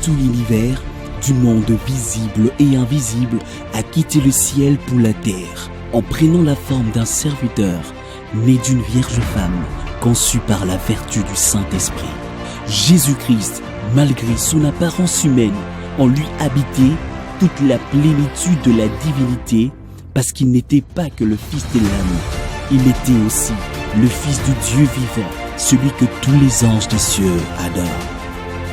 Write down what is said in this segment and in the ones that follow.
tout l'univers, du monde visible et invisible, a quitté le ciel pour la terre, en prenant la forme d'un serviteur, né d'une vierge femme, conçu par la vertu du Saint-Esprit. Jésus-Christ, malgré son apparence humaine, en lui habitait toute la plénitude de la divinité, parce qu'il n'était pas que le Fils de l'âme, il était aussi le Fils du Dieu vivant, celui que tous les anges des cieux adorent.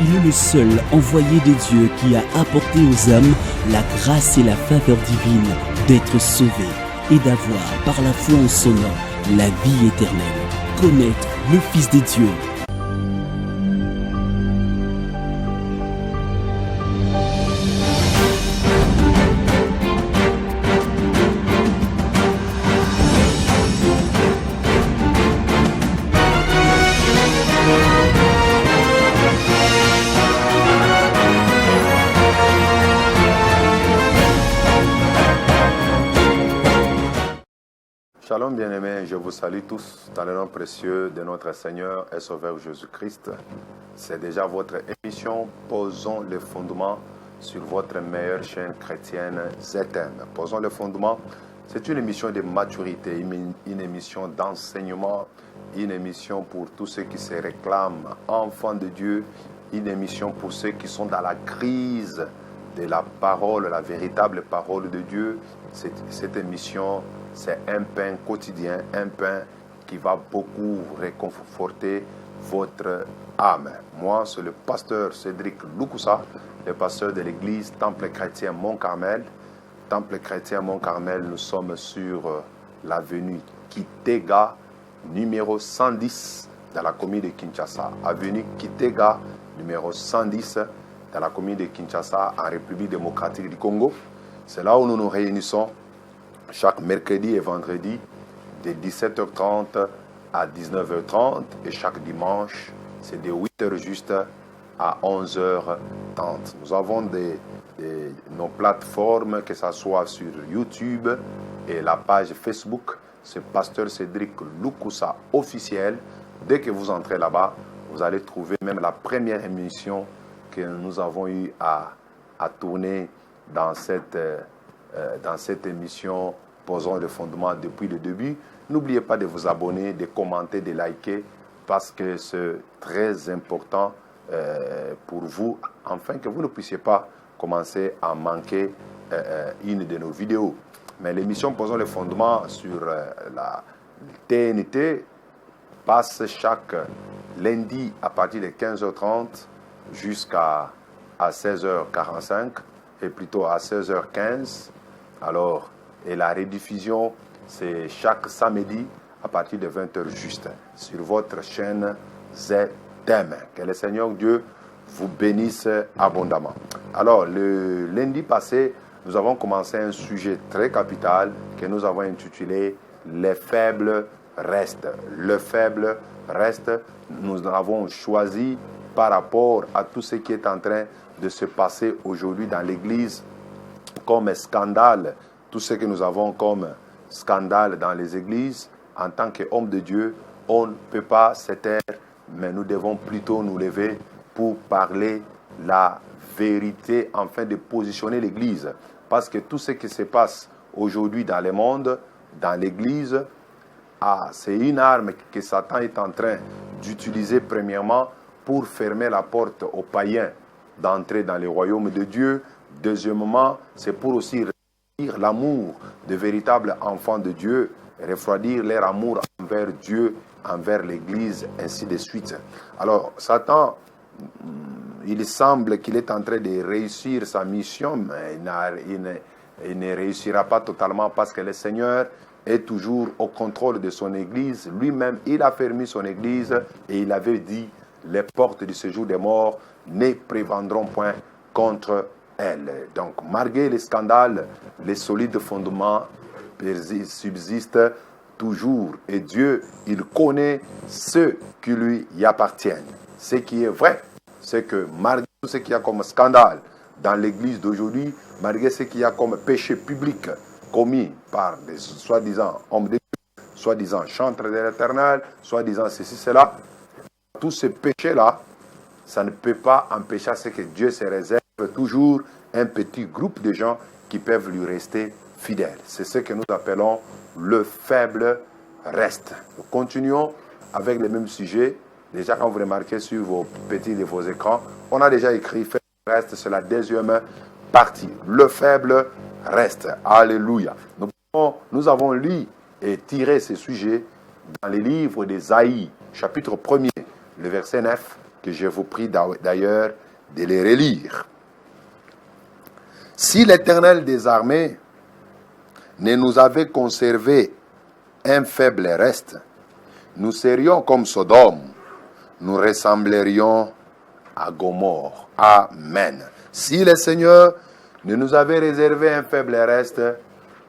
Il est le seul envoyé de Dieu qui a apporté aux hommes la grâce et la faveur divine d'être sauvés et d'avoir, par la foi en son nom, la vie éternelle. Connaître le Fils de Dieu. Shalom bien-aimés, je vous salue tous dans le nom précieux de notre Seigneur et Sauveur Jésus-Christ. C'est déjà votre émission Posons les fondements sur votre meilleure chaîne chrétienne ZM. Posons les fondements, c'est une émission de maturité, une émission d'enseignement, une émission pour tous ceux qui se réclament enfants de Dieu, une émission pour ceux qui sont dans la crise de la parole, la véritable parole de Dieu. Cette émission, c'est un pain quotidien, un pain qui va beaucoup réconforter votre âme. Moi, c'est le pasteur Cédric Lukusa, le pasteur de l'église Temple Chrétien Mont-Carmel. Temple Chrétien Mont-Carmel, nous sommes sur l'avenue Kitega, numéro 110, dans la commune de Kinshasa. Avenue Kitega, numéro 110, dans la commune de Kinshasa, en République démocratique du Congo. C'est là où nous nous réunissons chaque mercredi et vendredi de 17h30 à 19h30 et chaque dimanche, c'est de 8h juste à 11h30. Nous avons nos plateformes, que ce soit sur YouTube et la page Facebook, c'est Pasteur Cédric Lukusa officiel. Dès que vous entrez là-bas, vous allez trouver même la première émission que nous avons eu à tourner dans cette émission Posons le fondement depuis le début. N'oubliez pas de vous abonner, de commenter, de liker, parce que c'est très important pour vous, afin que vous ne puissiez pas commencer à manquer une de nos vidéos. Mais l'émission Posons le fondement sur la TNT passe chaque lundi à partir de 15h30 jusqu'à 16h45 et plutôt à 16h15. Alors, et la rediffusion, c'est chaque samedi à partir de 20h juste sur votre chaîne ZM. Que le Seigneur Dieu vous bénisse abondamment. Alors, le lundi passé, nous avons commencé un sujet très capital que nous avons intitulé « Les faibles restent ». Le faible reste, nous l'avons choisi par rapport à tout ce qui est en train de se passer aujourd'hui dans l'Église comme scandale. Tout ce que nous avons comme scandale dans les églises, en tant qu'hommes de Dieu, on ne peut pas se taire, mais nous devons plutôt nous lever pour parler la vérité, afin de positionner l'église. Parce que tout ce qui se passe aujourd'hui dans le monde, dans l'église, c'est une arme que Satan est en train d'utiliser premièrement pour fermer la porte aux païens d'entrer dans le royaume de Dieu. Deuxièmement, c'est pour aussi l'amour de véritables enfants de Dieu, refroidir leur amour envers Dieu, envers l'Église, ainsi de suite. Alors, Satan, il semble qu'il est en train de réussir sa mission, mais il ne réussira pas totalement parce que le Seigneur est toujours au contrôle de son Église. Lui-même, il a fermé son Église et il avait dit, les portes du séjour des morts ne prévendront point contre elle. Donc, malgré les scandales, les solides fondements subsistent toujours. Et Dieu, il connaît ceux qui lui y appartiennent. Ce qui est vrai, c'est que malgré tout ce qu'il y a comme scandale dans l'église d'aujourd'hui, malgré ce qu'il y a comme péché public commis par des soi-disant hommes de Dieu, soi-disant chantres de l'Éternel, soi-disant ceci, cela, tous ces péchés-là, ça ne peut pas empêcher à ce que Dieu se réserve toujours un petit groupe de gens qui peuvent lui rester fidèles. C'est ce que nous appelons le faible reste. Nous continuons avec le même sujet. Déjà, quand vous remarquez sur vos écrans, on a déjà écrit faible reste, c'est la deuxième partie. Le faible reste. Alléluia. Nous avons lu et tiré ce sujet dans les livres d'Ésaïe, chapitre 1er, le verset 9, que je vous prie d'ailleurs de les relire. Si l'Éternel des armées ne nous avait conservé un faible reste, nous serions comme Sodome, nous ressemblerions à Gomorrhe. Amen. Si le Seigneur ne nous avait réservé un faible reste,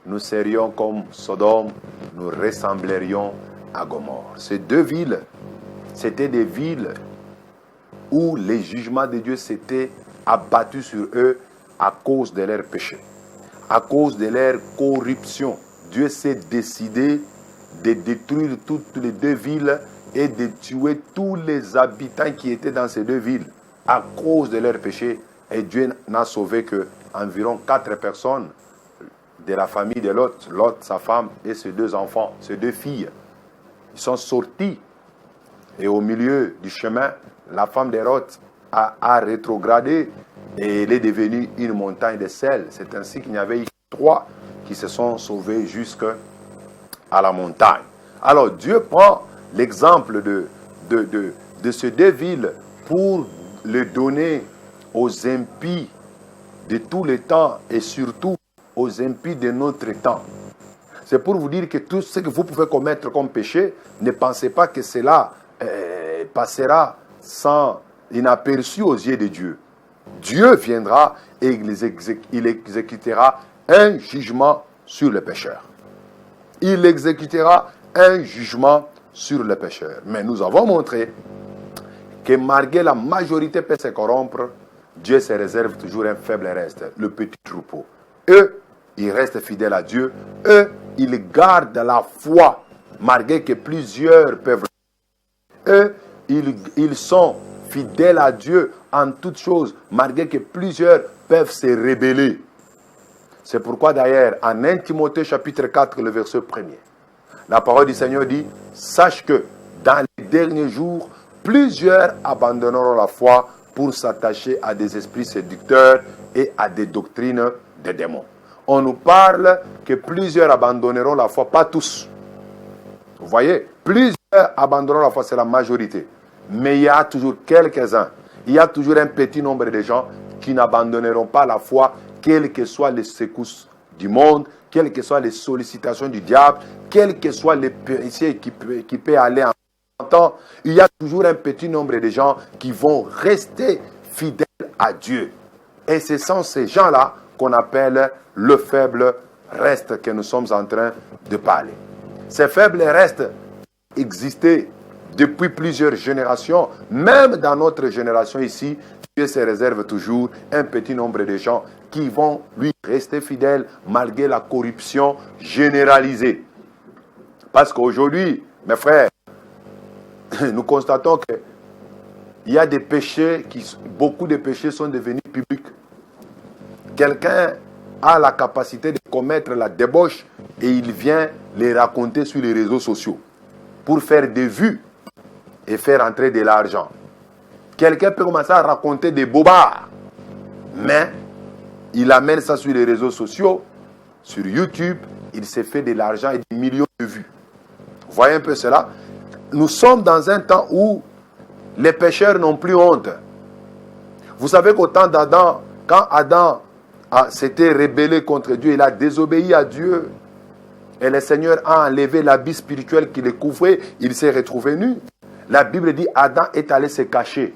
nous serions comme Sodome, nous ressemblerions à Gomorrhe. Ces deux villes, c'était des villes où les jugements de Dieu s'étaient abattus sur eux à cause de leurs péchés, à cause de leur corruption. Dieu s'est décidé de détruire toutes les deux villes et de tuer tous les habitants qui étaient dans ces deux villes à cause de leurs péchés. Et Dieu n'a sauvé que environ 4 personnes de la famille de Lot, Lot, sa femme et ses 2 enfants, ses 2 filles. Ils sont sortis et au milieu du chemin, la femme de Lot a rétrogradé et elle est devenue une montagne de sel. C'est ainsi qu'il y avait eu 3 qui se sont sauvés jusqu'à la montagne. Alors Dieu prend l'exemple de ces 2 villes pour le donner aux impies de tous les temps et surtout aux impies de notre temps. C'est pour vous dire que tout ce que vous pouvez commettre comme péché, ne pensez pas que cela passera sans inaperçu aux yeux de Dieu. Dieu viendra et il exécutera un jugement sur le pécheur. Il exécutera un jugement sur le pécheur. Mais nous avons montré que malgré la majorité peut se corrompre, Dieu se réserve toujours un faible reste, le petit troupeau. Eux, ils restent fidèles à Dieu. Eux, ils gardent la foi, malgré que plusieurs peuvent. Eux, ils sont fidèles à Dieu en toutes choses, malgré que plusieurs peuvent se rebeller. C'est pourquoi d'ailleurs, en 1 Timothée chapitre 4, le verset 1er, la parole du Seigneur dit, sache que dans les derniers jours, plusieurs abandonneront la foi pour s'attacher à des esprits séducteurs et à des doctrines des démons. On nous parle que plusieurs abandonneront la foi, pas tous. Vous voyez, plusieurs abandonneront la foi, c'est la majorité. Mais il y a toujours quelques-uns, il y a toujours un petit nombre de gens qui n'abandonneront pas la foi, quelles que soient les secousses du monde, quelles que soient les sollicitations du diable, quels que soient les péchés qui peut aller en temps. Il y a toujours un petit nombre de gens qui vont rester fidèles à Dieu. Et ce sont ces gens-là qu'on appelle le faible reste que nous sommes en train de parler. Ces faibles restes existaient depuis plusieurs générations. Même dans notre génération ici, Dieu se réserve toujours un petit nombre de gens qui vont lui rester fidèles malgré la corruption généralisée. Parce qu'aujourd'hui, mes frères, nous constatons qu'il y a des péchés, beaucoup de péchés sont devenus publics. Quelqu'un a la capacité de commettre la débauche et il vient les raconter sur les réseaux sociaux pour faire des vues et faire entrer de l'argent. Quelqu'un peut commencer à raconter des bobards, mais il amène ça sur les réseaux sociaux, sur YouTube, il s'est fait de l'argent et des millions de vues. Vous voyez un peu cela? Nous sommes dans un temps où les pécheurs n'ont plus honte. Vous savez qu'au temps d'Adam, quand Adam s'était rébellé contre Dieu, il a désobéi à Dieu. Et le Seigneur a enlevé l'habit spirituel qui le couvrait, il s'est retrouvé nu. La Bible dit Adam est allé se cacher.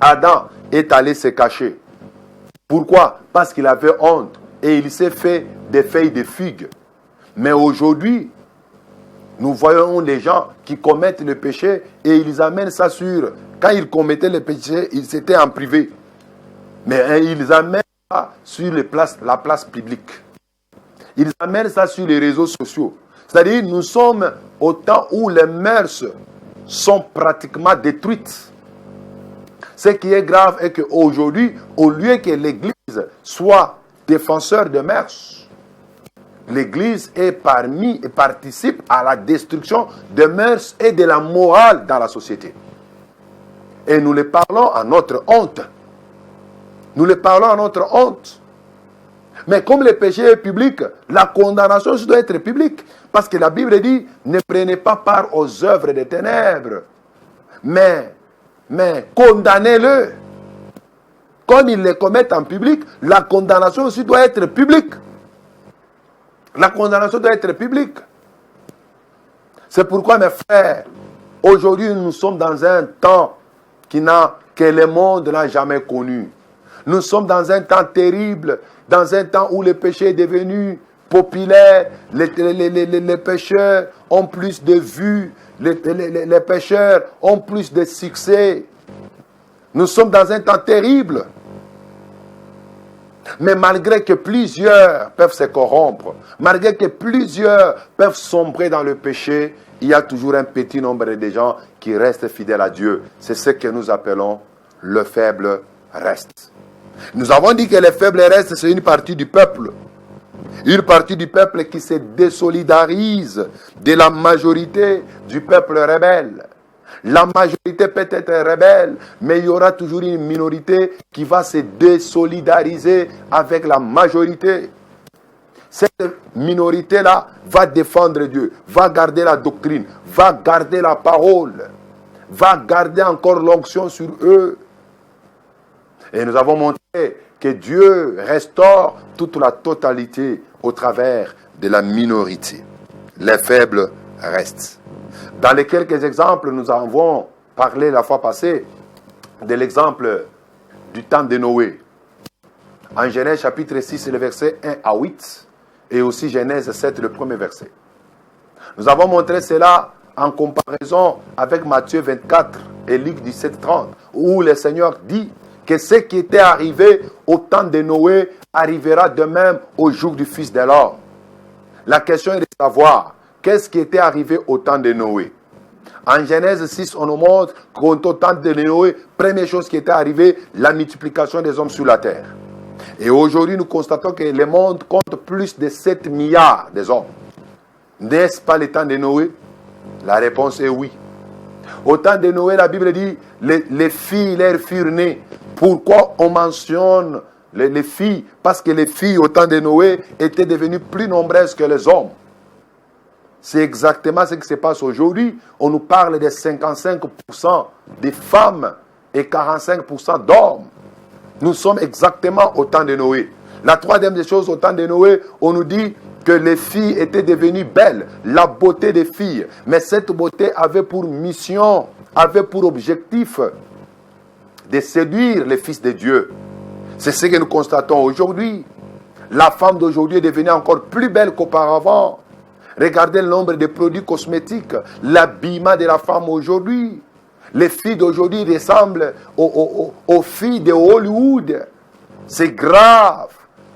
Adam est allé se cacher. Pourquoi? Parce qu'il avait honte et il s'est fait des feuilles de figues. Mais aujourd'hui, nous voyons les gens qui commettent le péché et ils amènent ça sur... Quand ils commettaient le péché, ils étaient en privé. Mais ils amènent ça sur la place publique. Ils amènent ça sur les réseaux sociaux. C'est-à-dire, nous sommes au temps où les mœurs sont pratiquement détruites. Ce qui est grave est qu'aujourd'hui, au lieu que l'Église soit défenseur de mœurs, l'Église est parmi et participe à la destruction des mœurs et de la morale dans la société. Et nous le parlons à notre honte. Nous le parlons à notre honte. Mais comme le péché est public, la condamnation doit être publique. Parce que la Bible dit, ne prenez pas part aux œuvres des ténèbres. Mais condamnez-le. Comme ils les commettent en public, la condamnation aussi doit être publique. La condamnation doit être publique. C'est pourquoi, mes frères, aujourd'hui nous sommes dans un temps que le monde n'a jamais connu. Nous sommes dans un temps terrible, dans un temps où le péché est devenu populaire, les pécheurs ont plus de vues, les pécheurs ont plus de succès. Nous sommes dans un temps terrible. Mais malgré que plusieurs peuvent se corrompre, malgré que plusieurs peuvent sombrer dans le péché, il y a toujours un petit nombre de gens qui restent fidèles à Dieu. C'est ce que nous appelons le faible reste. Nous avons dit que le faible reste, c'est une partie du peuple. Une partie du peuple qui se désolidarise de la majorité du peuple rebelle. La majorité peut être rebelle, mais il y aura toujours une minorité qui va se désolidariser avec la majorité. Cette minorité-là va défendre Dieu, va garder la doctrine, va garder la parole, va garder encore l'onction sur eux. Et nous avons montré que Dieu restaure toute la totalité au travers de la minorité. Les faibles restent. Dans les quelques exemples, nous avons parlé la fois passée de l'exemple du temps de Noé. En Genèse chapitre 6, le verset 1 à 8, et aussi Genèse 7, le premier verset. Nous avons montré cela en comparaison avec Matthieu 24 et Luc 17, 30, où le Seigneur dit que ce qui était arrivé au temps de Noé arrivera de même au jour du Fils de l'homme. La question est de savoir qu'est-ce qui était arrivé au temps de Noé. En Genèse 6, on nous montre qu'au temps de Noé, première chose qui était arrivée, la multiplication des hommes sur la terre. Et aujourd'hui, nous constatons que le monde compte plus de 7 milliards des hommes. N'est-ce pas le temps de Noé? La réponse est oui. Au temps de Noé, la Bible dit, les filles, leurs furent nées. Pourquoi on mentionne les filles? Parce que les filles, au temps de Noé, étaient devenues plus nombreuses que les hommes. C'est exactement ce qui se passe aujourd'hui. On nous parle de 55% des femmes et 45% d'hommes. Nous sommes exactement au temps de Noé. La troisième des choses, au temps de Noé, on nous dit que les filles étaient devenues belles, la beauté des filles. Mais cette beauté avait pour mission, avait pour objectif de séduire les fils de Dieu. C'est ce que nous constatons aujourd'hui. La femme d'aujourd'hui est devenue encore plus belle qu'auparavant. Regardez le nombre de produits cosmétiques, l'habillement de la femme aujourd'hui. Les filles d'aujourd'hui ressemblent aux filles de Hollywood. C'est grave.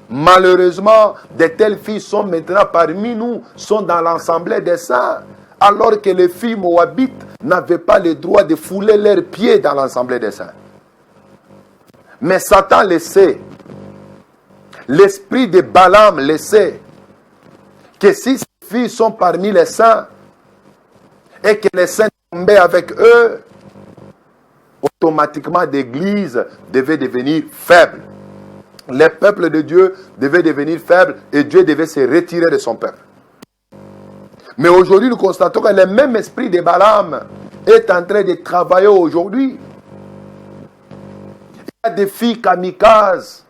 Malheureusement, de telles filles sont maintenant parmi nous, sont dans l'assemblée des saints, alors que les filles moabites n'avaient pas le droit de fouler leurs pieds dans l'assemblée des saints. Mais Satan le sait. L'esprit de Balaam le sait. Que si ces filles sont parmi les saints et que les saints tombaient avec eux, automatiquement l'Église devait devenir faible. Les peuples de Dieu devaient devenir faibles et Dieu devait se retirer de son peuple. Mais aujourd'hui, nous constatons que le même esprit de Balaam est en train de travailler aujourd'hui. Il y a des filles kamikazes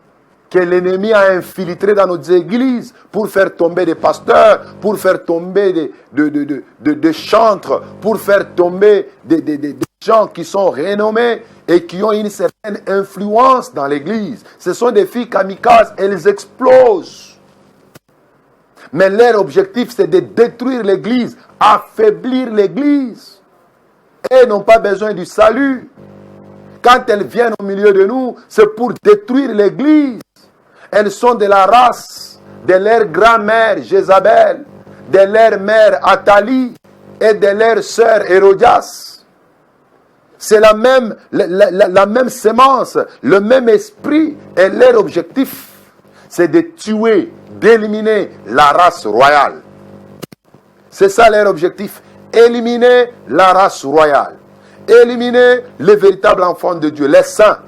que l'ennemi a infiltrées dans nos églises pour faire tomber des pasteurs, pour faire tomber des chantres, pour faire tomber des gens qui sont renommés et qui ont une certaine influence dans l'église. Ce sont des filles kamikazes, elles explosent. Mais leur objectif, c'est de détruire l'église, affaiblir l'église. Elles n'ont pas besoin du salut. Quand elles viennent au milieu de nous, c'est pour détruire l'église. Elles sont de la race de leur grand-mère Jézabel, de leur mère Athalie et de leur sœur Hérodias. C'est la même sémence, le même esprit. Et leur objectif, c'est de tuer, d'éliminer la race royale. C'est ça leur objectif. Éliminer la race royale. Éliminer les véritables enfants de Dieu, les saints.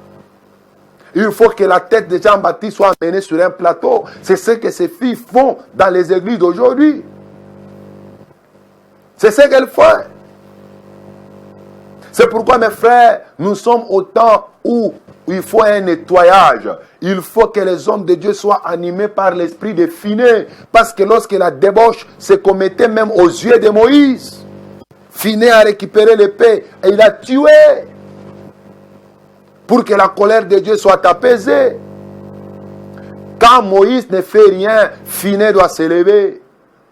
Il faut que la tête de Jean-Baptiste soit amenée sur un plateau. C'est ce que ces filles font dans les églises d'aujourd'hui. C'est ce qu'elles font. C'est pourquoi, mes frères, nous sommes au temps où il faut un nettoyage. Il faut que les hommes de Dieu soient animés par l'esprit de Finé. Parce que lorsque la débauche se commettait même aux yeux de Moïse, Finé a récupéré l'épée et il a tué. Pour que la colère de Dieu soit apaisée. Quand Moïse ne fait rien, Finé doit s'élever.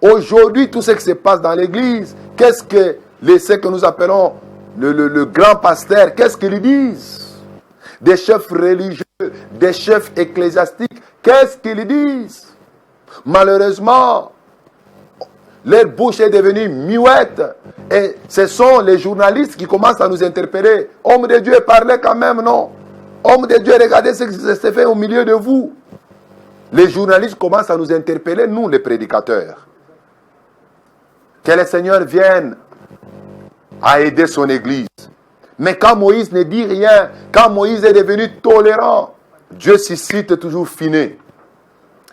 Aujourd'hui, tout ce qui se passe dans l'église, qu'est-ce que ce que nous appelons le grand pasteur, qu'est-ce qu'ils disent? Des chefs religieux, des chefs ecclésiastiques, qu'est-ce qu'ils disent? Malheureusement, leur bouche est devenue muette. Et ce sont les journalistes qui commencent à nous interpeller. Homme de Dieu, parlez quand même, non? Homme de Dieu, regardez ce qui se fait au milieu de vous. Les journalistes commencent à nous interpeller, nous les prédicateurs. Que le Seigneur vienne à aider son église. Mais quand Moïse ne dit rien, quand Moïse est devenu tolérant, Dieu suscite toujours Finé.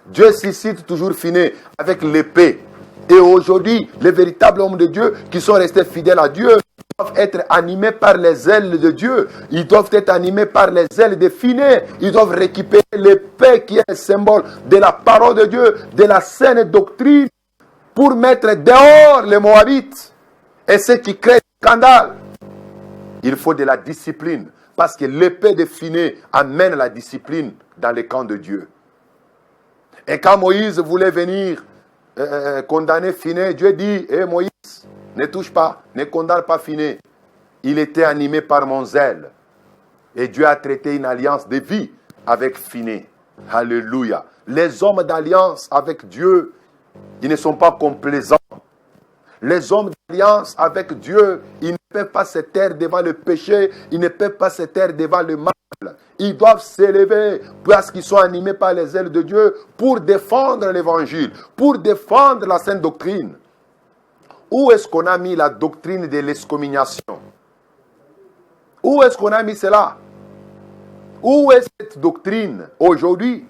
Dieu suscite toujours Finé avec l'épée. Et aujourd'hui, les véritables hommes de Dieu qui sont restés fidèles à Dieu doivent être animés par les ailes de Dieu. Ils doivent être animés par les ailes de Finé. Ils doivent récupérer l'épée qui est le symbole de la parole de Dieu, de la saine doctrine, pour mettre dehors les Moabites et ceux qui créent le scandale. Il faut de la discipline, parce que l'épée de Finé amène la discipline dans les camps de Dieu. Et quand Moïse voulait venir condamner Finé, Dieu dit, Moïse, ne touche pas, ne condamne pas Finé. Il était animé par mon zèle. Et Dieu a traité une alliance de vie avec Finé. Alléluia. Les hommes d'alliance avec Dieu, ils ne sont pas complaisants. Les hommes d'alliance avec Dieu, ils ne peuvent pas se taire devant le péché, ils ne peuvent pas se taire devant le mal. Ils doivent s'élever parce qu'ils sont animés par les ailes de Dieu pour défendre l'évangile, pour défendre la sainte doctrine. Où est-ce qu'on a mis la doctrine de l'excommunication? Où est-ce qu'on a mis cela? Où est cette doctrine aujourd'hui?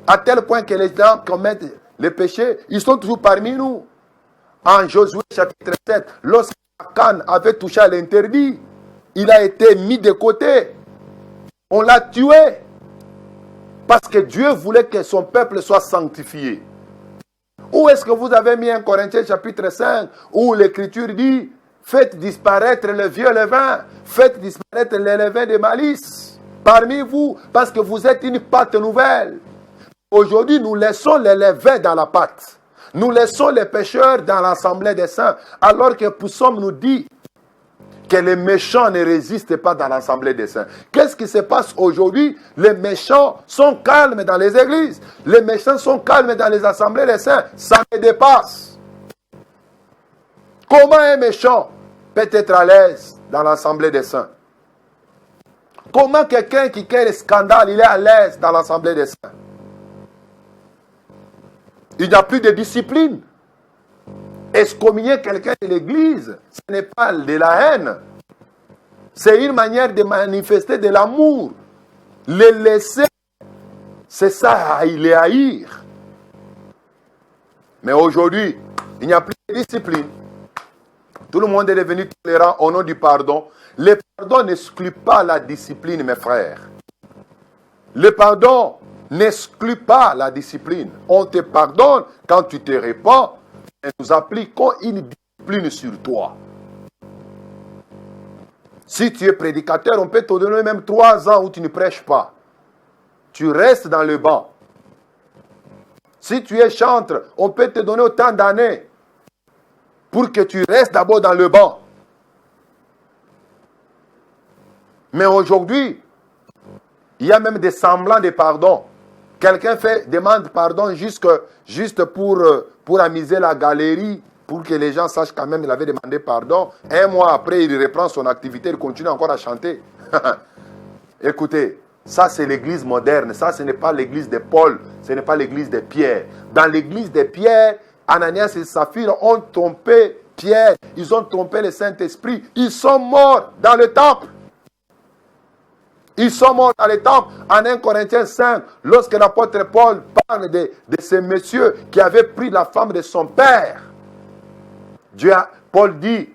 À tel point que les gens commettent les péchés, ils sont toujours parmi nous. En Josué chapitre 7, lorsque Achan avait touché à l'interdit, il a été mis de côté. On l'a tué. Parce que Dieu voulait que son peuple soit sanctifié. Où est-ce que vous avez mis un Corinthiens chapitre 5 où l'écriture dit, faites disparaître le vieux levain, faites disparaître les levains de malice parmi vous, parce que vous êtes une pâte nouvelle. Aujourd'hui, nous laissons les levains dans la pâte. Nous laissons les pécheurs dans l'assemblée des saints, alors que Psaume nous dit que les méchants ne résistent pas dans l'assemblée des saints. Qu'est-ce qui se passe aujourd'hui? Les méchants sont calmes dans les églises. Les méchants sont calmes dans les assemblées des saints. Ça me dépasse. Comment un méchant peut être à l'aise dans l'assemblée des saints? Comment quelqu'un qui crée le scandale, il est à l'aise dans l'assemblée des saints? Il n'y a plus de discipline. Excommunier quelqu'un de l'église, ce n'est pas de la haine. C'est une manière de manifester de l'amour. Les laisser, c'est ça, les haïr. Mais aujourd'hui, il n'y a plus de discipline. Tout le monde est devenu tolérant au nom du pardon. Le pardon n'exclut pas la discipline, mes frères. Le pardon n'exclut pas la discipline. On te pardonne quand tu te répands. Et nous appliquons une discipline sur toi. Si tu es prédicateur, on peut te donner même 3 ans où tu ne prêches pas. Tu restes dans le banc. Si tu es chantre, on peut te donner autant d'années pour que tu restes d'abord dans le banc. Mais aujourd'hui, il y a même des semblants de pardon. Quelqu'un demande pardon juste pour amuser la galerie pour que les gens sachent quand même qu'il avait demandé pardon. Un mois après, il reprend son activité, il continue encore à chanter. Écoutez, ça c'est l'église moderne, ça ce n'est pas l'église de Paul, ce n'est pas l'église de Pierre. Dans l'église de Pierre, Ananias et Saphir ont trompé Pierre, ils ont trompé le Saint-Esprit, ils sont morts dans le temple. Ils sont morts dans le temple. En 1 Corinthiens 5, lorsque l'apôtre Paul parle de ces messieurs qui avaient pris la femme de son père, Paul dit,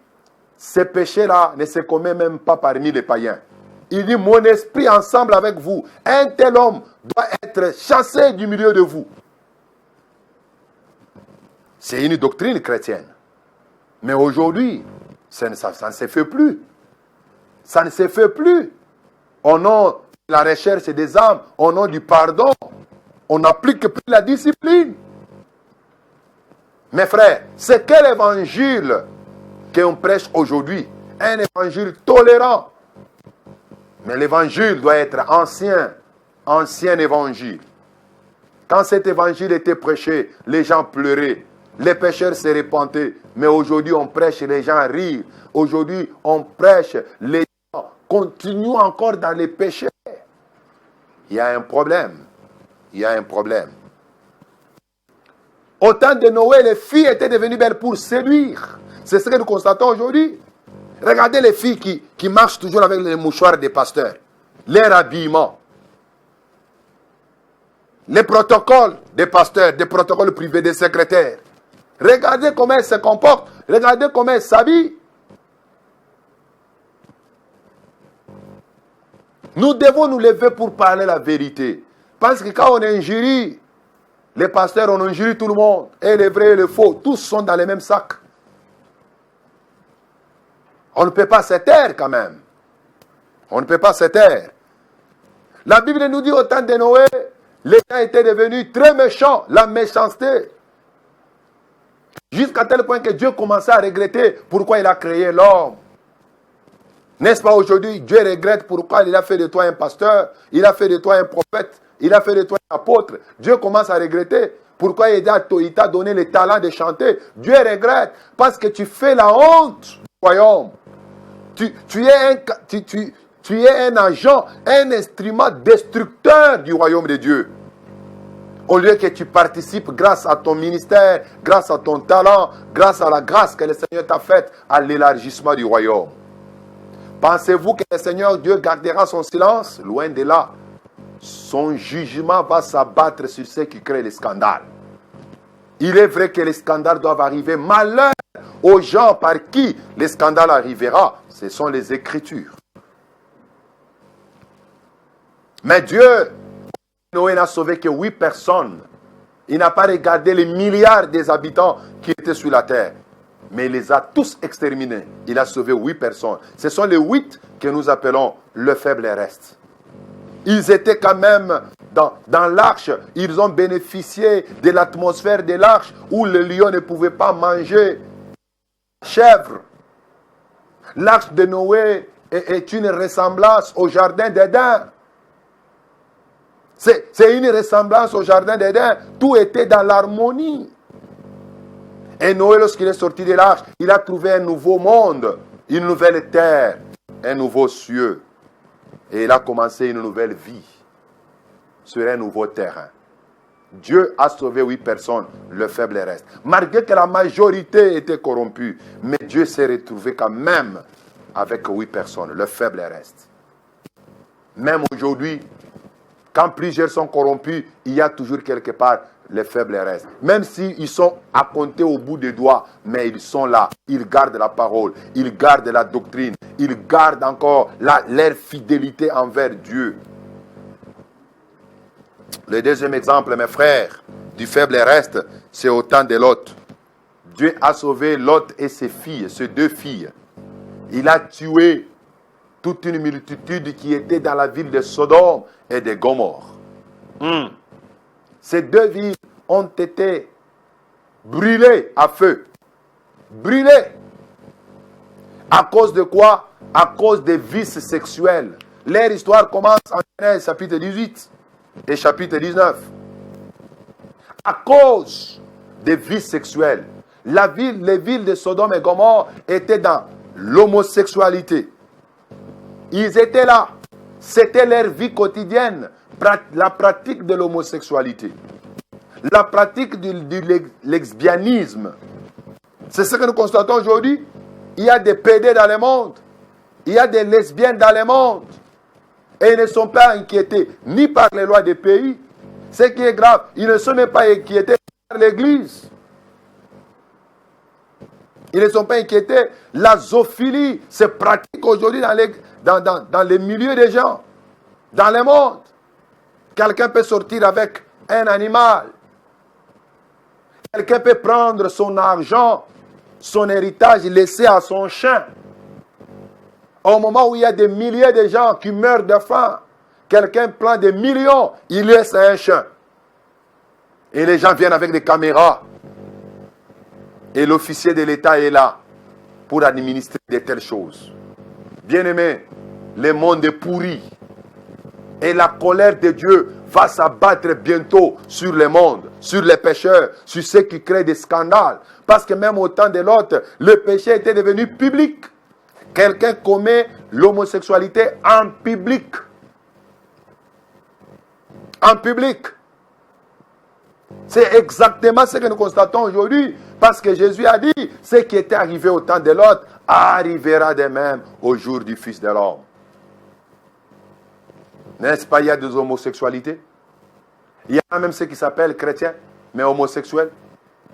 ces péchés-là ne se commettent même pas parmi les païens. Il dit, mon esprit ensemble avec vous, un tel homme doit être chassé du milieu de vous. C'est une doctrine chrétienne. Mais aujourd'hui, ça ne se fait plus. Ça ne se fait plus. Au nom de la recherche des âmes, au nom du pardon, on n'applique plus la discipline. Mes frères, c'est quel évangile qu'on prêche aujourd'hui? Un évangile tolérant. Mais l'évangile doit être ancien évangile. Quand cet évangile était prêché, les gens pleuraient, les pécheurs se repentaient. Mais aujourd'hui, on prêche et les gens rient. Aujourd'hui, on prêche, les gens continuent encore dans les péchés. Il y a un problème. Il y a un problème. Au temps de Noé, les filles étaient devenues belles pour séduire. C'est ce que nous constatons aujourd'hui. Regardez les filles qui marchent toujours avec les mouchoirs des pasteurs. Leur habillement. Les protocoles des pasteurs, des protocoles privés des secrétaires. Regardez comment elles se comportent. Regardez comment elles s'habillent. Nous devons nous lever pour parler la vérité. Parce que quand on injurie, les pasteurs, on injurie tout le monde. Et les vrais et les faux, tous sont dans les mêmes sacs. On ne peut pas se taire quand même. On ne peut pas se taire. La Bible nous dit au temps de Noé, les gens étaient devenus très méchants. La méchanceté. Jusqu'à tel point que Dieu commençait à regretter pourquoi il a créé l'homme. N'est-ce pas aujourd'hui, Dieu regrette pourquoi il a fait de toi un pasteur, il a fait de toi un prophète, il a fait de toi un apôtre. Dieu commence à regretter pourquoi il t'a donné le talent de chanter. Dieu regrette parce que tu fais la honte du royaume. Tu es un agent, un instrument destructeur du royaume de Dieu. Au lieu que tu participes grâce à ton ministère, grâce à ton talent, grâce à la grâce que le Seigneur t'a faite à l'élargissement du royaume. Pensez-vous que le Seigneur Dieu gardera son silence? Loin de là. Son jugement va s'abattre sur ceux qui créent les scandales. Il est vrai que les scandales doivent arriver. Malheur aux gens par qui les scandales arrivera. Ce sont les Écritures. Mais Dieu, Noé n'a sauvé que 8 personnes. Il n'a pas regardé les milliards des habitants qui étaient sur la terre. Mais il les a tous exterminés. Il a sauvé 8 personnes. Ce sont les 8 que nous appelons le faible reste. Ils étaient quand même dans l'arche. Ils ont bénéficié de l'atmosphère de l'arche où le lion ne pouvait pas manger chèvre. L'arche de Noé est une ressemblance au jardin d'Éden. C'est une ressemblance au jardin d'Éden. Tout était dans l'harmonie. Et Noé, lorsqu'il est sorti de l'arche, il a trouvé un nouveau monde, une nouvelle terre, un nouveau cieux. Et il a commencé une nouvelle vie sur un nouveau terrain. Dieu a sauvé 8 personnes, le faible reste. Malgré que la majorité était corrompue, mais Dieu s'est retrouvé quand même avec 8 personnes, le faible reste. Même aujourd'hui, quand plusieurs sont corrompus, il y a toujours quelque part les faibles restent. Même s'ils sont à compter au bout des doigts, mais ils sont là. Ils gardent la parole, ils gardent la doctrine, ils gardent encore leur fidélité envers Dieu. Le deuxième exemple, mes frères, du faible reste, c'est au temps de Lot. Dieu a sauvé Lot et ses filles, ses 2 filles. Il a tué toute une multitude qui était dans la ville de Sodome et de Gomorrhe. Ces 2 villes ont été brûlées à feu. Brûlées. À cause de quoi? À cause des vices sexuels. Leur histoire commence en Genèse chapitre 18 et chapitre 19. À cause des vices sexuels, les villes de Sodome et Gomorrhe étaient dans l'homosexualité. Ils étaient là. C'était leur vie quotidienne, la pratique de l'homosexualité, la pratique du lesbianisme. C'est ce que nous constatons aujourd'hui. Il y a des PD dans le monde. Il y a des lesbiennes dans le monde. Et ils ne sont pas inquiétés ni par les lois des pays. Ce qui est grave, ils ne sont même pas inquiétés par l'Église. Ils ne sont pas inquiétés. La zoophilie se pratique aujourd'hui dans les milieux des gens, dans le monde. Quelqu'un peut sortir avec un animal. Quelqu'un peut prendre son argent, son héritage, laisser à son chien. Au moment où il y a des milliers de gens qui meurent de faim, quelqu'un prend des millions, il laisse à un chien. Et les gens viennent avec des caméras. Et l'officier de l'État est là pour administrer de telles choses. Bien-aimés, le monde est pourri. Et la colère de Dieu va s'abattre bientôt sur le monde, sur les pécheurs, sur ceux qui créent des scandales. Parce que même au temps de l'autre, le péché était devenu public. Quelqu'un commet l'homosexualité en public. En public. C'est exactement ce que nous constatons aujourd'hui. Parce que Jésus a dit, ce qui était arrivé au temps de l'autre arrivera de même au jour du Fils de l'homme. N'est-ce pas, il y a des homosexualités? Il y a même ceux qui s'appellent chrétiens, mais homosexuels.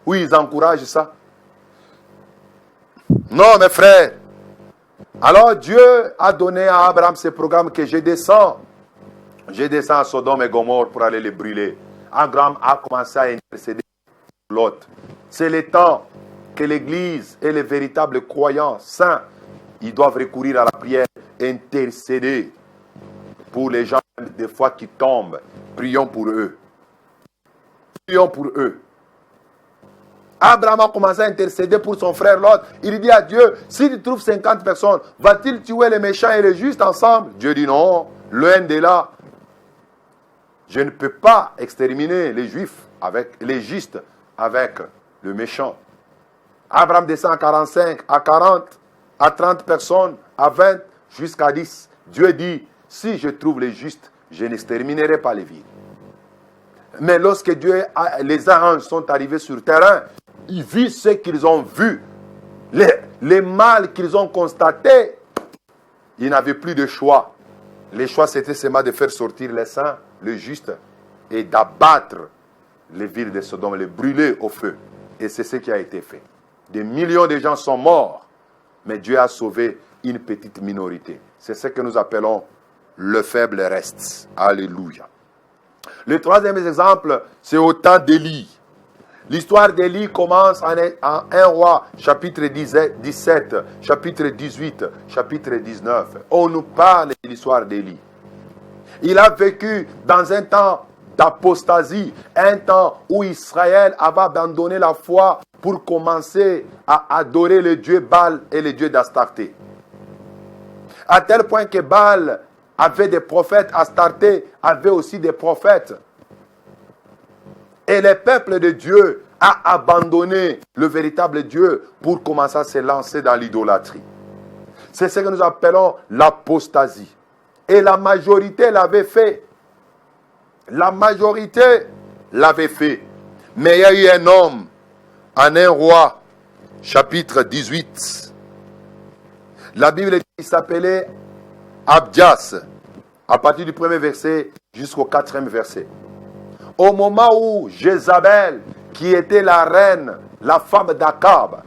Oui, ils encouragent ça. Non, mes frères. Alors Dieu a donné à Abraham ce programme que je descends à Sodome et Gomorrhe pour aller les brûler. Abraham a commencé à intercéder pour Lot. C'est le temps que l'Église et les véritables croyants saints, ils doivent recourir à la prière, intercéder pour les gens des fois qui tombent. Prions pour eux. Prions pour eux. Abraham a commencé à intercéder pour son frère Lot. Il dit à Dieu, s'il trouve 50 personnes, va-t-il tuer les méchants et les justes ensemble? Dieu dit non, loin de là. Je ne peux pas exterminer les juifs avec les justes avec le méchant. Abraham descend à 45, à 40, à 30 personnes, à 20, jusqu'à 10. Dieu dit, si je trouve les justes, je n'exterminerai pas les villes. Mais lorsque les anges sont arrivés sur le terrain, ils virent ce qu'ils ont vu, les mal qu'ils ont constatés. Ils n'avaient plus de choix. Le choix, c'était seulement de faire sortir les saints, les justes, et d'abattre les villes de Sodome, les brûler au feu. Et c'est ce qui a été fait. Des millions de gens sont morts, mais Dieu a sauvé une petite minorité. C'est ce que nous appelons le faible reste. Alléluia. Le troisième exemple, c'est au temps d'Élie. L'histoire d'Élie commence en 1 roi, chapitre 17, chapitre 18, chapitre 19. On nous parle de l'histoire d'Élie. Il a vécu dans un temps d'apostasie, un temps où Israël avait abandonné la foi pour commencer à adorer le dieu Baal et le dieu d'Astarté. À tel point que Baal avait des prophètes, Astarté avait aussi des prophètes. Et le peuple de Dieu a abandonné le véritable Dieu pour commencer à se lancer dans l'idolâtrie. C'est ce que nous appelons l'apostasie. Et la majorité l'avait fait. La majorité l'avait fait. Mais il y a eu un homme, en 1 roi, chapitre 18. La Bible dit qu'il s'appelait Abdias, à partir du 1er verset jusqu'au 4e verset. Au moment où Jézabel, qui était la reine, la femme d'Akab,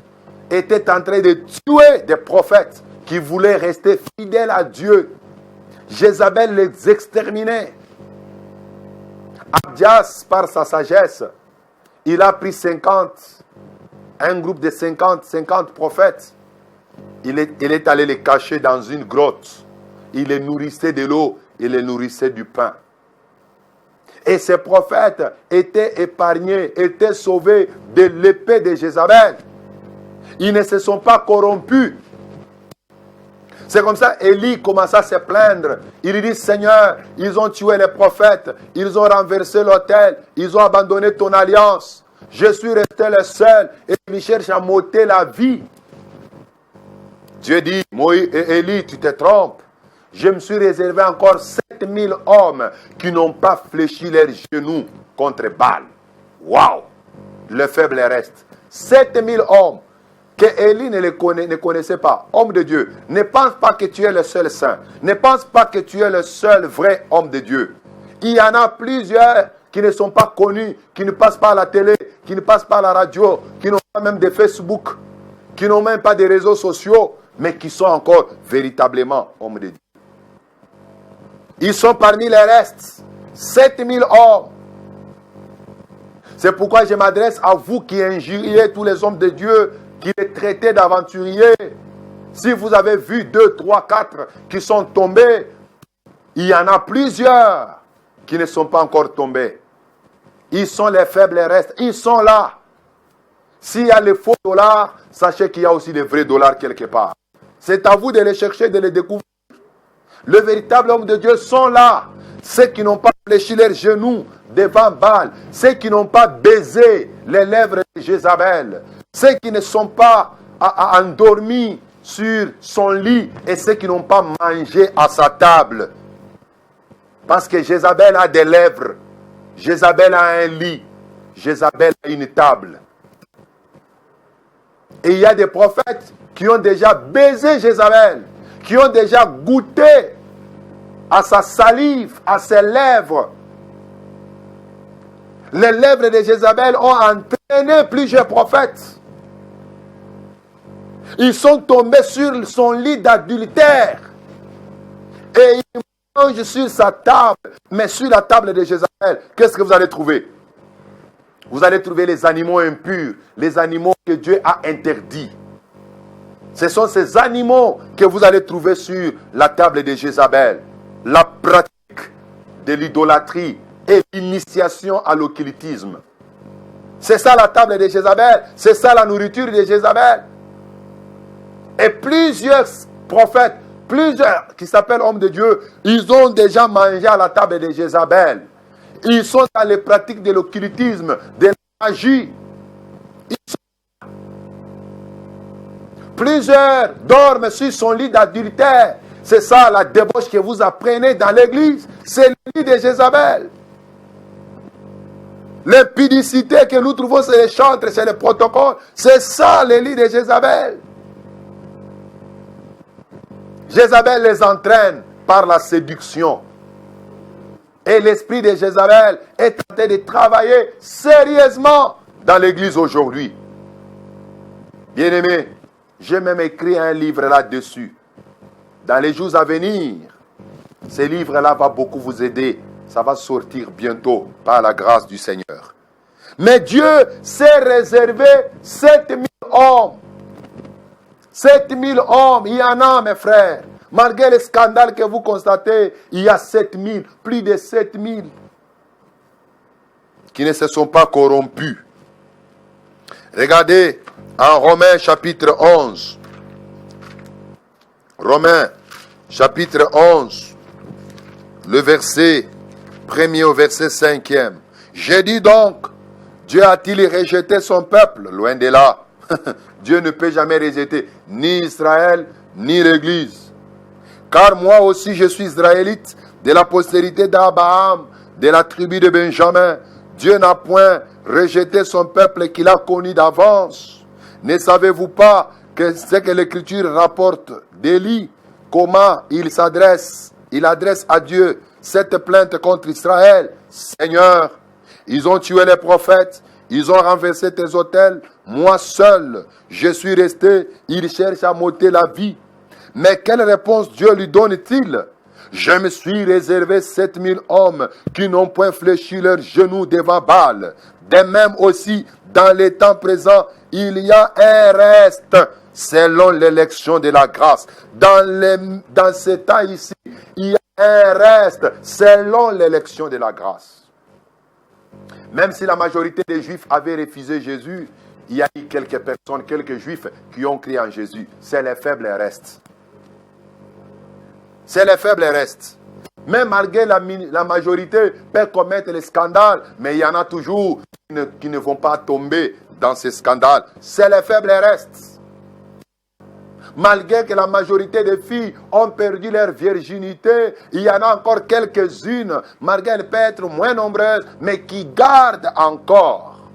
était en train de tuer des prophètes qui voulaient rester fidèles à Dieu, Jézabel les exterminait. Abdias, par sa sagesse, il a pris un groupe de 50 prophètes. Il est allé les cacher dans une grotte. Il les nourrissait de l'eau, il les nourrissait du pain. Et ces prophètes étaient épargnés, étaient sauvés de l'épée de Jézabel. Ils ne se sont pas corrompus. C'est comme ça, Élie commença à se plaindre. Il dit, Seigneur, ils ont tué les prophètes, ils ont renversé l'autel, ils ont abandonné ton alliance. Je suis resté le seul et il cherche à m'ôter la vie. Dieu dit, Moïse et Élie, tu te trompes. Je me suis réservé encore 7000 hommes qui n'ont pas fléchi leurs genoux contre Baal. Waouh! Le faible reste. 7000 hommes que Élie ne connaissait pas. Homme de Dieu, ne pense pas que tu es le seul saint. Ne pense pas que tu es le seul vrai homme de Dieu. Il y en a plusieurs qui ne sont pas connus, qui ne passent pas à la télé, qui ne passent pas à la radio, qui n'ont pas même de Facebook, qui n'ont même pas de réseaux sociaux, mais qui sont encore véritablement hommes de Dieu. Ils sont parmi les restes. 7000 hommes. C'est pourquoi je m'adresse à vous qui injuriez tous les hommes de Dieu, qui les traitez d'aventuriers. Si vous avez vu 2, 3, 4 qui sont tombés, il y en a plusieurs qui ne sont pas encore tombés. Ils sont les faibles restes. Ils sont là. S'il y a les faux dollars, sachez qu'il y a aussi des vrais dollars quelque part. C'est à vous de les chercher, de les découvrir. Le véritable homme de Dieu sont là. Ceux qui n'ont pas fléchi leurs genoux devant Baal. Ceux qui n'ont pas baisé les lèvres de Jézabel. Ceux qui ne sont pas endormis sur son lit. Et ceux qui n'ont pas mangé à sa table. Parce que Jézabel a des lèvres. Jézabel a un lit. Jézabel a une table. Et il y a des prophètes qui ont déjà baisé Jézabel, qui ont déjà goûté à sa salive, à ses lèvres. Les lèvres de Jézabel ont entraîné plusieurs prophètes. Ils sont tombés sur son lit d'adultère. Et ils mangent sur sa table. Mais sur la table de Jézabel, qu'est-ce que vous allez trouver? Vous allez trouver les animaux impurs, les animaux que Dieu a interdits. Ce sont ces animaux que vous allez trouver sur la table de Jézabel. La pratique de l'idolâtrie et l'initiation à l'occultisme. C'est ça la table de Jézabel. C'est ça la nourriture de Jézabel. Et plusieurs prophètes, plusieurs qui s'appellent hommes de Dieu, ils ont déjà mangé à la table de Jézabel. Ils sont dans les pratiques de l'occultisme, de la magie. Plusieurs dorment sur son lit d'adultère. C'est ça la débauche que vous apprenez dans l'église. C'est le lit de Jézabel. L'impudicité que nous trouvons sur les chantres, c'est les protocoles. C'est ça le lit de Jézabel. Jézabel les entraîne par la séduction. Et l'esprit de Jézabel est en train de travailler sérieusement dans l'église aujourd'hui. Bien-aimés, j'ai même écrit un livre là-dessus. Dans les jours à venir, ce livre-là va beaucoup vous aider. Ça va sortir bientôt par la grâce du Seigneur. Mais Dieu s'est réservé 7000 hommes. 7000 hommes, il y en a mes frères. Malgré les scandales que vous constatez, il y a 7000, plus de 7000 qui ne se sont pas corrompus. Regardez en Romains chapitre 11. Romains chapitre 11, le verset 1er au verset 5e. J'ai dit donc, Dieu a-t-il rejeté son peuple? Loin de là. Dieu ne peut jamais rejeter ni Israël, ni l'Église. Car moi aussi je suis israélite, de la postérité d'Abraham, de la tribu de Benjamin. Dieu n'a point rejeté son peuple qu'il a connu d'avance. Ne savez-vous pas que ce que l'Écriture rapporte d'Élie, comment il adresse à Dieu cette plainte contre Israël? Seigneur, ils ont tué les prophètes, ils ont renversé tes autels, moi seul, je suis resté, ils cherchent à m'ôter la vie. Mais quelle réponse Dieu lui donne-t-il? Je me suis réservé 7000 hommes qui n'ont point fléchi leurs genoux devant Baal. De même aussi, dans les temps présents, il y a un reste selon l'élection de la grâce. Dans ce temps ici, il y a un reste selon l'élection de la grâce. Même si la majorité des Juifs avaient refusé Jésus, il y a eu quelques personnes, quelques Juifs qui ont crié en Jésus. C'est les faibles restes. C'est les faibles restes. Même malgré la majorité peut commettre les scandales, mais il y en a toujours qui ne vont pas tomber dans ces scandales. C'est les faibles restent. Malgré que la majorité des filles ont perdu leur virginité, il y en a encore quelques-unes, malgré qu'elles peuvent être moins nombreuses, mais qui gardent encore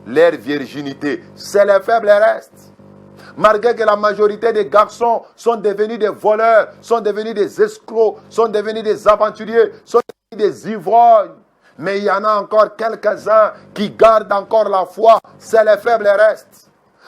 leur virginité. C'est les faibles restes. Malgré que la majorité des garçons sont devenus des voleurs, sont devenus des escrocs, sont devenus des aventuriers, sont devenus des ivrognes. Mais il y en a encore quelques-uns qui gardent encore la foi. C'est les faibles restes.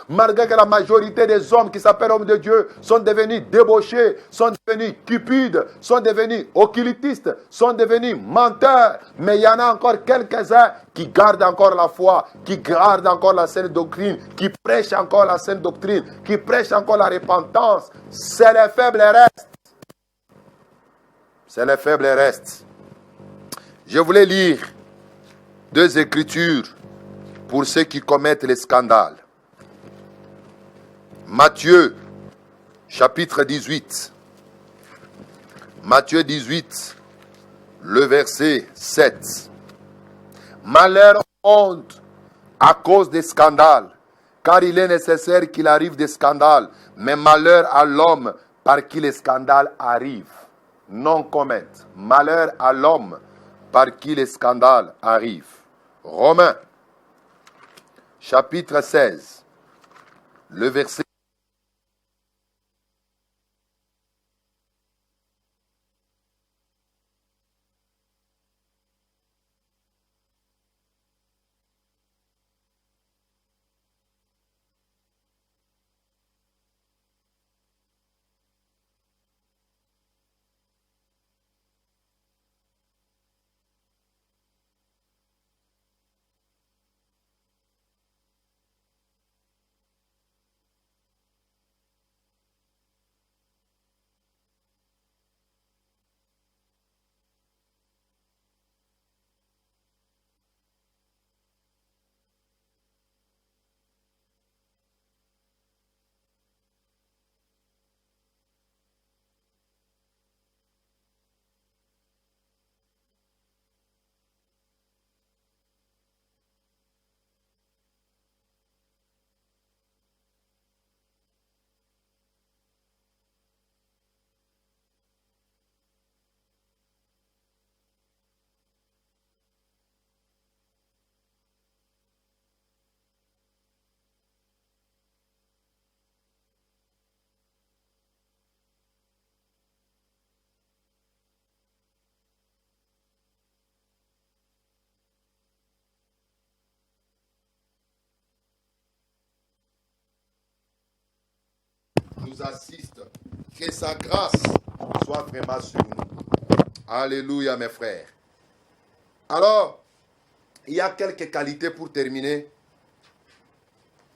Malgré que la majorité des hommes qui s'appellent hommes de Dieu sont devenus débauchés, sont devenus cupides, sont devenus occultistes, sont devenus menteurs. Mais il y en a encore quelques-uns qui gardent encore la foi, qui gardent encore la saine doctrine, qui prêchent encore la saine doctrine, qui prêchent encore la repentance. C'est les faibles restes. C'est les faibles restes. Je voulais lire 2 écritures pour ceux qui commettent les scandales. Matthieu, chapitre 18. Matthieu 18, le verset 7. Malheur au monde à cause des scandales, car il est nécessaire qu'il arrive des scandales, mais malheur à l'homme par qui les scandales arrivent. Non commettre. Malheur à l'homme par qui les scandales arrivent. Romains, chapitre 16, le verset. Nous assiste, que sa grâce soit vraiment sur nous. Alléluia mes frères. Alors, il y a quelques qualités pour terminer,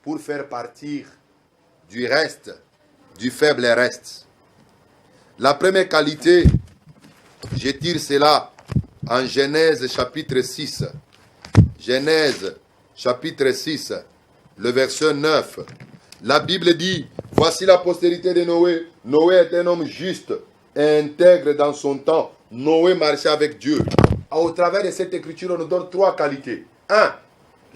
pour faire partir du reste, du faible reste. La première qualité, je tire cela en Genèse chapitre 6. Genèse chapitre 6, le verset 9. La Bible dit, voici la postérité de Noé. Noé est un homme juste et intègre dans son temps. Noé marchait avec Dieu. Au travers de cette écriture, on nous donne 3 qualités. 1,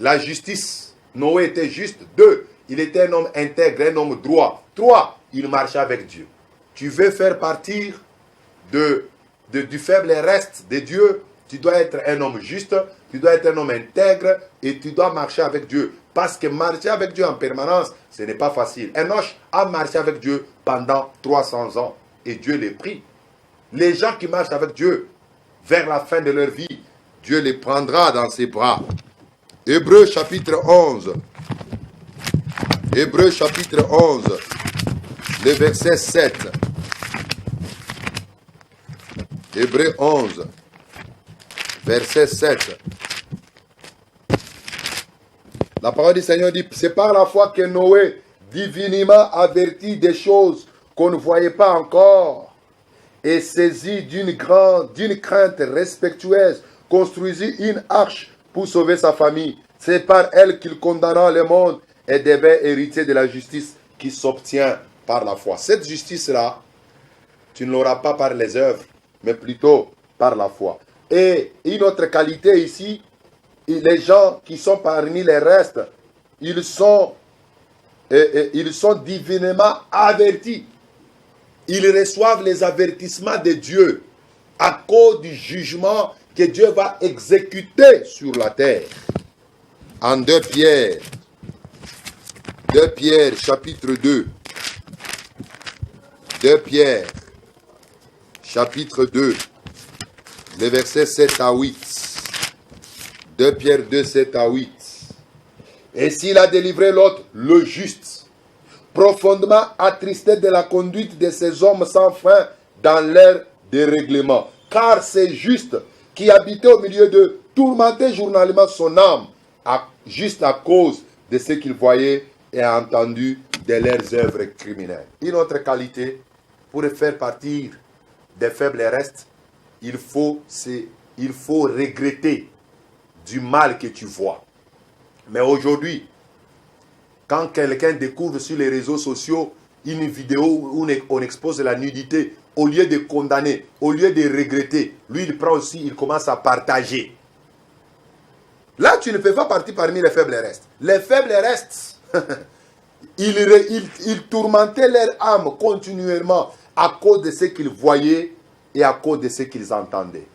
la justice. Noé était juste. 2, il était un homme intègre, un homme droit. 3, il marchait avec Dieu. Tu veux faire partir du faible reste de Dieu, tu dois être un homme juste, tu dois être un homme intègre et tu dois marcher avec Dieu. Parce que marcher avec Dieu en permanence, ce n'est pas facile. Enoch a marché avec Dieu pendant 300 ans et Dieu les prit. Les gens qui marchent avec Dieu vers la fin de leur vie, Dieu les prendra dans ses bras. Hébreux chapitre 11. Hébreux chapitre 11, le verset 7. Hébreux 11, verset 7. La parole du Seigneur dit, c'est par la foi que Noé, divinement averti des choses qu'on ne voyait pas encore, et saisi d'une crainte respectueuse, construisit une arche pour sauver sa famille. C'est par elle qu'il condamna le monde et devait hériter de la justice qui s'obtient par la foi. Cette justice-là, tu ne l'auras pas par les œuvres, mais plutôt par la foi. Et une autre qualité ici, les gens qui sont parmi les restes, ils sont divinement avertis. Ils reçoivent les avertissements de Dieu à cause du jugement que Dieu va exécuter sur la terre. En 2 Pierre chapitre 2. 2 Pierre chapitre 2, les versets 7 à 8. 2 Pierre 2, 7 à 8. Et s'il a délivré l'autre, le juste, profondément attristé de la conduite de ces hommes sans fin dans leur dérèglement. Car c'est juste qui habitait au milieu de tourmenter journellement son âme, juste à cause de ce qu'il voyait et a entendu de leurs œuvres criminelles. Une autre qualité, pour faire partir des faibles restes, il faut regretter du mal que tu vois. Mais aujourd'hui, quand quelqu'un découvre sur les réseaux sociaux une vidéo où on expose la nudité, au lieu de condamner, au lieu de regretter, lui il prend aussi, il commence à partager. Là, tu ne peux pas partir parmi les faibles restes. Les faibles restes, ils tourmentaient leur âme continuellement à cause de ce qu'ils voyaient et à cause de ce qu'ils entendaient.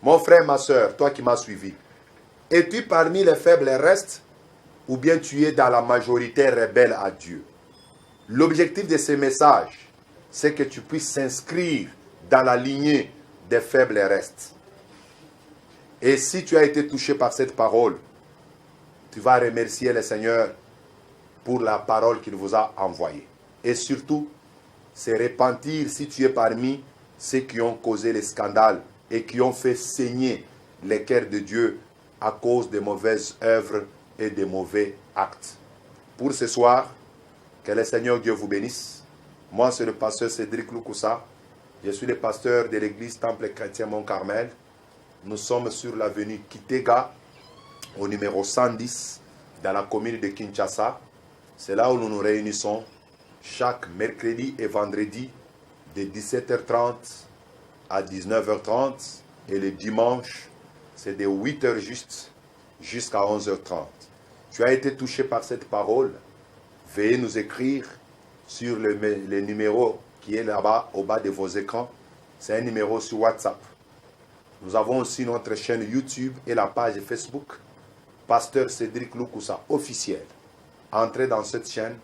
Mon frère, ma soeur, toi qui m'as suivi, es-tu parmi les faibles restes ou bien tu es dans la majorité rebelle à Dieu? L'objectif de ce message, c'est que tu puisses s'inscrire dans la lignée des faibles restes. Et si tu as été touché par cette parole, tu vas remercier le Seigneur pour la parole qu'il vous a envoyée. Et surtout, se repentir si tu es parmi ceux qui ont causé les scandales et qui ont fait saigner les cœurs de Dieu à cause des mauvaises œuvres et des mauvais actes. Pour ce soir, que le Seigneur Dieu vous bénisse. Moi, c'est le pasteur Cédric Lukusa. Je suis le pasteur de l'église Temple Chrétien Mont-Carmel. Nous sommes sur l'avenue Kitega, au numéro 110, dans la commune de Kinshasa. C'est là où nous nous réunissons chaque mercredi et vendredi de 17h30 à 19h30. Et le dimanche, c'est de 8h juste jusqu'à 11h30. Tu as été touché par cette parole. Veuillez nous écrire sur le numéro qui est là-bas, au bas de vos écrans. C'est un numéro sur WhatsApp. Nous avons aussi notre chaîne YouTube et la page Facebook, Pasteur Cédric Lukusa officiel. Entrez dans cette chaîne,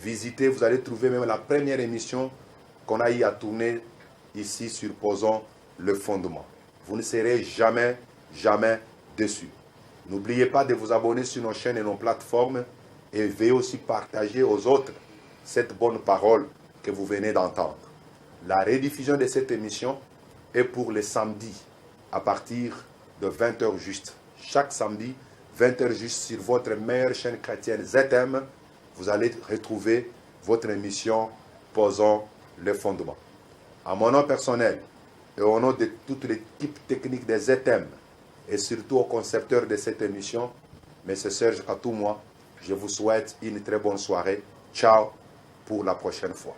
visitez, vous allez trouver même la première émission qu'on a eu à tourner ici sur Posons le fondement. Vous ne serez jamais déçus. N'oubliez pas de vous abonner sur nos chaînes et nos plateformes et veuillez aussi partager aux autres cette bonne parole que vous venez d'entendre. La rediffusion de cette émission est pour les samedis à partir de 20h juste. Chaque samedi, 20h juste sur votre meilleure chaîne chrétienne ZM, vous allez retrouver votre émission Posons le fondement. À mon nom personnel et au nom de toute l'équipe technique des ZM et surtout au concepteur de cette émission, M. Serge Katoumoua, je vous souhaite une très bonne soirée. Ciao pour la prochaine fois.